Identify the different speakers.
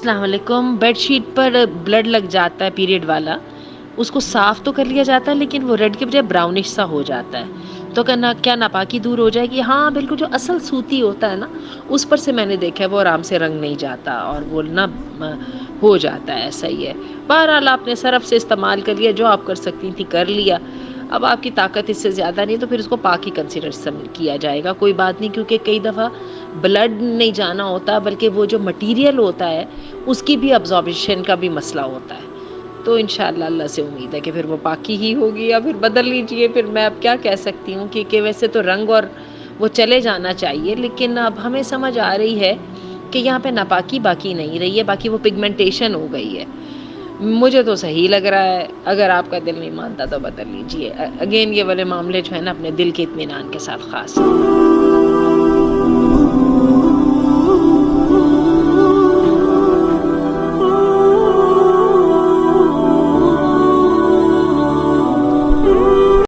Speaker 1: अस्सलाम वालेकुम। बेडशीट पर ब्लड लग जाता है पीरियड वाला, उसको साफ़ तो कर लिया जाता है लेकिन वो रेड के बजाय ब्राउनिश सा हो जाता है। तो क्या नापाकी दूर हो जाएगी? हाँ, बिल्कुल जो असल सूती होता है ना, उस पर से मैंने देखा है वो आराम से रंग नहीं जाता और वो ना हो जाता है, ऐसा ही है। बहरहाल आपने सरफ़ से इस्तेमाल कर लिया, जो आप कर सकती थी कर लिया। अब आपकी ताकत इससे ज़्यादा नहीं तो फिर उसको पाक ही कंसीडर किया जाएगा, कोई बात नहीं क्योंकि कई दफ़ा ब्लड नहीं जाना होता बल्कि वो जो मटीरियल होता है उसकी भी अब्ज़ॉर्प्शन का भी मसला होता है। तो इंशाअल्लाह अल्लाह से उम्मीद है कि फिर वो पाकी ही होगी या फिर बदल लीजिए। फिर मैं अब क्या कह सकती हूँ कि वैसे तो रंग और वो चले जाना चाहिए, लेकिन अब हमें समझ आ रही है कि यहाँ पे नापाकी बाकी नहीं रही है, बाकी वो पिगमेंटेशन हो गई है। मुझे तो सही लग रहा है, अगर आपका दिल नहीं मानता तो बदल लीजिए। अगेन ये वाले मामले जो है ना अपने दिल के इत्मीनान के साथ ख़ास।